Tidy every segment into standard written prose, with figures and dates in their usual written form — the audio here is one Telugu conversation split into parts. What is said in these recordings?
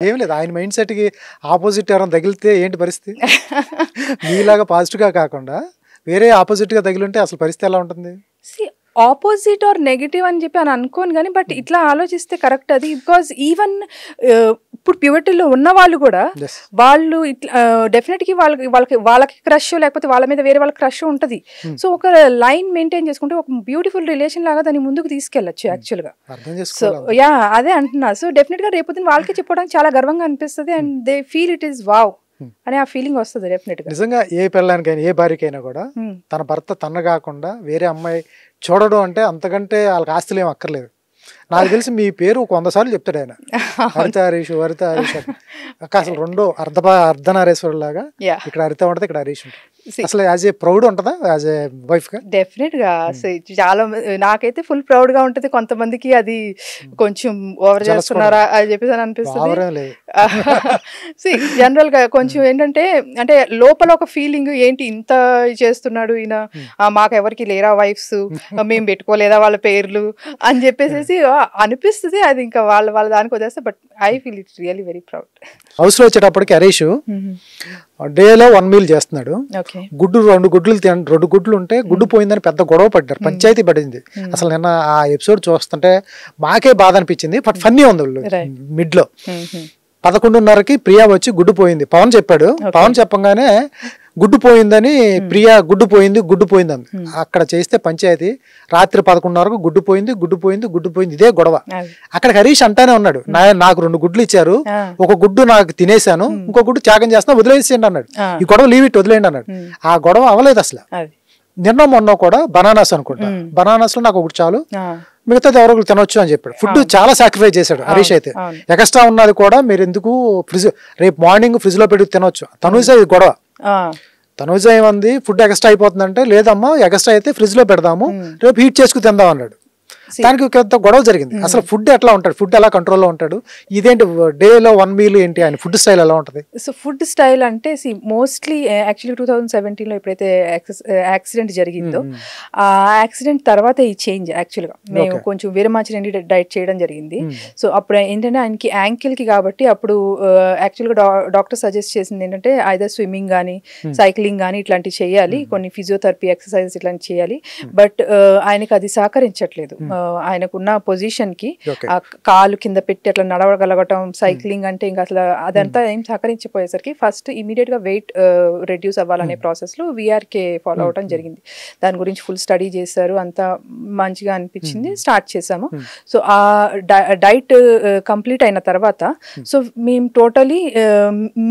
ఏం లేదు. ఆయన మైండ్ సెట్‌కి ఆపోజిట్ ఎవరైనా తగిలితే ఏంటి పరిస్థితి? మీలాగా పాజిటివ్‌గా కాకుండా వేరే ఆపోజిట్‌గా తగిలుంటే అసలు పరిస్థితి ఎలా ఉంటుంది? సీ ఆపోజిట్ ఆర్ నెగెటివ్ అని చెప్పి అని అనుకోను కానీ బట్ ఇట్లా ఆలోచిస్తే కరెక్ట్ అది. బికాజ్ ఈవెన్ ఇప్పుడు ప్యూబర్టీలో ఉన్న వాళ్ళు కూడా యెస్. వాళ్ళు ఇట్లా డెఫినెట్‌గా వాళ్ళకి క్రష్ లేకపోతే వాళ్ళ మీద వేరే వాళ్ళకి క్రష్ ఉంటది. సో ఒక లైన్ మెయింటైన్ చేసుకుంటే ఒక బ్యూటిఫుల్ రిలేషన్ లాగా దాన్ని ముందుకు తీసుకెళ్ళొచ్చు యాక్చువల్‌గా. అర్థం సో చేసుకోవాలి. యా అదే అంటున్నా. సో డెఫినెట్‌గా రేపొద్దున వాళ్ళకి చెప్పడానికి చాలా గర్వంగా అనిపిస్తది and they feel it is wow అనే ఆ ఫీలింగ్ వస్తది డెఫినెట్‌గా. నిజంగా ఏ పిల్లానికైనా ఏ భార్యకైనా కూడా తన భర్త తన కాకుండా వేరే అమ్మాయి చూడడం అంటే అంతకంటే వాళ్ళకి ఆస్తులు ఏం అక్కర్లేదు. నాకు తెలిసి మీ పేరు 100 సార్లు చెప్తాడు ఆయన. హరిత హరీష్ హరిత హరీష్ అని. అసలు రెండో అర్ధనారేశ్వరుడు లాగా యా ఇక్కడ హరిత ఉంటుంది, ఇక్కడ హరీష్ ఉంటుంది. అసలు యాజ్ ఏ ప్రౌడ్ ఉంటుందా యాజ్ ఏ వైఫ్ గా? డెఫినెట్‌గా చాలా నాకైతే ఫుల్ ప్రౌడ్ గా ఉంటది. కొంతమందికి అది కొంచెం ఓవర్ చేస్తున్నారా అని చెప్పేసి అని అనిపిస్తుంది. ఓవరేం లేదు. జనరల్ గా కొంచెం ఏంటంటే అంటే లోపల ఒక ఫీలింగ్ ఏంటి ఇంత చేస్తున్నాడు ఈయన, మాకెవరికి లేరా వైఫ్స్, మేము పెట్టుకోలేదా వాళ్ళ పేర్లు అని చెప్పేసి అనిపిస్తుంది. అది ఇంకా వాళ్ళ దానికి వదిలేస్తే but I feel it's really very proud. House లో వచ్చేటప్పటికి హరీష్ డేలో 1 మీల్ చేస్తున్నాడు. ఓకే గుడ్డు 2 గుడ్లు ఉంటే గుడ్డు పోయిందని పెద్ద గొడవ పడ్డారు, పంచాయతీ పడింది. అసలు నిన్న ఆ ఎపిసోడ్ చూస్తుంటే మాకే బాధ అనిపించింది. బట్ ఫన్నీ ఉంది మిడ్ లో. 11:30కి ప్రియా వచ్చి గుడ్డు పోయింది పవన్ చెప్పాడు. పవన్ చెప్పగానే గుడ్డు పోయిందని ప్రియా గుడ్డు పోయింది అంది. అక్కడ చేస్తే పంచాయతీ రాత్రి 11:30కు గుడ్డు పోయింది ఇదే గొడవ. అక్కడ హరీష్ అంటానే ఉన్నాడు, నాకు 2 గుడ్లు ఇచ్చారు, ఒక గుడ్డు నాకు తినేశాను, ఇంకో గుడ్డు త్యాగం చేస్తున్నా, వదిలేసేయండి అన్నాడు. ఈ గొడవ లీవ్ ఇట్ వదిలేయండి అన్నాడు. ఆ గొడవ అవ్వలేదు అసలు. నిన్న మొన్న కూడా బనానాస్ అనుకుంటా, బనానాస్ లో నాకు ఒకటి చాలు, మిగతాది ఎవరో తినొచ్చు అని చెప్పాడు. ఫుడ్ చాలా సాక్రిఫైస్ చేశాడు హరీష్ అయితే. ఎక్స్ట్రా ఉన్నది కూడా మీరు ఎందుకు ఫ్రిడ్జ్, రేపు మార్నింగ్ ఫ్రిడ్జ్ లో పెట్టి తినొచ్చు. తనుజ గొడవ, తనుజ ఏమంది ఫుడ్ ఎక్స్ట్రా అయిపోతుందంటే లేదమ్మా ఎక్స్ట్రా అయితే ఫ్రిడ్జ్ లో పెడదాము, రేపు హీట్ చేసుకుని తిందాం అన్నాడు. దానికి గొడవ జరిగింది. అసలు ఫుడ్ ఎట్లా ఉంటాడు, ఫుడ్ ఎలా కంట్రోల్లో ఉంటాడు, ఇదేంటి డేలో 1 మీల్ ఏంటి, ఆయన ఫుడ్ స్టైల్ ఎలా ఉంటుంది? సో ఫుడ్ స్టైల్ అంటే మోస్ట్లీ యాక్చువల్లీ 2017లో ఎప్పుడైతే యాక్సిడెంట్ జరిగిందో ఆ యాక్సిడెంట్ తర్వాత ఈ చేంజ్ యాక్చువల్గా మేము కొంచెం వీరమాచిరెడ్డి డైట్ చేయడం జరిగింది. సో అప్పుడు ఏంటంటే ఆయనకి యాంకిల్కి కాబట్టి అప్పుడు యాక్చువల్గా డాక్టర్ సజెస్ట్ చేసింది ఏంటంటే ఐదర్ స్విమ్మింగ్ కానీ సైక్లింగ్ కానీ ఇట్లాంటివి చేయాలి, కొన్ని ఫిజియోథెరపీ ఎక్సర్సైజెస్ ఇట్లాంటివి చేయాలి. బట్ ఆయనకి అది సహకరించట్లేదు. ఆయనకున్న పొజిషన్ కి కాలు కింద పెట్టి అట్లా నడవగలగటం, సైక్లింగ్ అంటే ఇంకా అసలు అదంతా ఏం సహకరించిపోయేసరికి ఫస్ట్ ఇమీడియట్ గా వెయిట్ రెడ్యూస్ అవ్వాలనే ప్రాసెస్ లో విఆర్కే ఫాలో అవడం జరిగింది. దాని గురించి ఫుల్ స్టడీ చేశారు, అంతా మంచిగా అనిపించింది, స్టార్ట్ చేసాము. సో ఆ డైట్ కంప్లీట్ అయిన తర్వాత సో మేము టోటలీ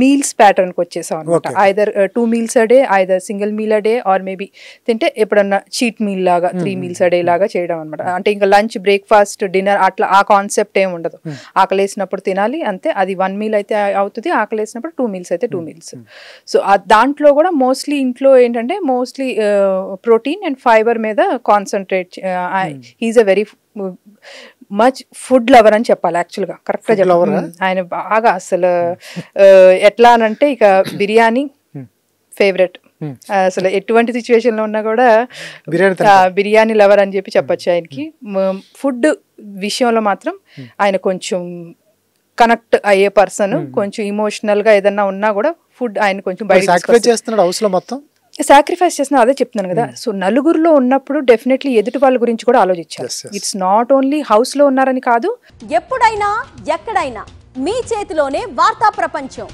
మీల్స్ ప్యాటర్న్ కి వచ్చేసాం అనమాట. Either 2 meals a day, either single meal a day or maybe తింటే ఎప్పుడన్నా చీట్ మీల్ లాగా 3 meals a day లాగా చేయడం అనమాట. అంటే ఇంకా లంచ్ బ్రేక్ఫాస్ట్ డిన్నర్ అట్లా ఆ కాన్సెప్ట్ ఏమి ఉండదు. ఆకలేసినప్పుడు తినాలి అంతే, అది 1 meal అయితే అవుతుంది, ఆకలేసినప్పుడు 2 meals అయితే 2 meals. సో దాంట్లో కూడా మోస్ట్లీ ఇంట్లో ఏంటంటే మోస్ట్లీ ప్రోటీన్ అండ్ ఫైబర్ మీద concentrate. He's a very much food lover అని చెప్పాలి యాక్చువల్గా, కరెక్ట్గా చెప్పాలి. ఆయన బాగా అసలు ఎట్లా అనంటే ఇక బిర్యానీ ఫేవరెట్, అసలు ఎటువంటి సిచ్యువేషన్ లో ఉన్నా కూడా బిర్యానీ లవర్ అని చెప్పి చెప్పొచ్చు ఆయనకి. ఫుడ్ విషయంలో మాత్రం ఆయన కొంచెం కనెక్ట్ అయ్యే పర్సన్, కొంచెం ఇమోషనల్ గా ఏదన్నా ఉన్నా కూడా ఫుడ్ ఆయన కొంచెం బయట సాక్రిఫైస్ చేస్తున్నా. అదే చెప్తున్నాను కదా. సో నలుగురిలో ఉన్నప్పుడు డెఫినెట్లీ ఎదుటి వాళ్ళ గురించి కూడా ఆలోచించాలి. ఇట్స్ నాట్ ఓన్లీ హౌస్ లో ఉన్నారని కాదు, ఎప్పుడైనా ఎక్కడైనా మీ చేతిలోనే వార్తా ప్రపంచం.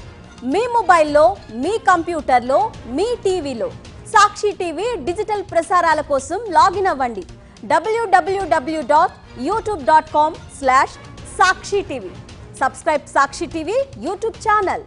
మీ మొబైల్లో, మీ కంప్యూటర్లో, మీ టీవీలో సాక్షి టీవీ డిజిటల్ ప్రసారాల కోసం లాగిన్ అవ్వండి www.youtube.com/సాక్షి టీవీ. సబ్స్క్రైబ్ సాక్షి టీవీ యూట్యూబ్ ఛానల్.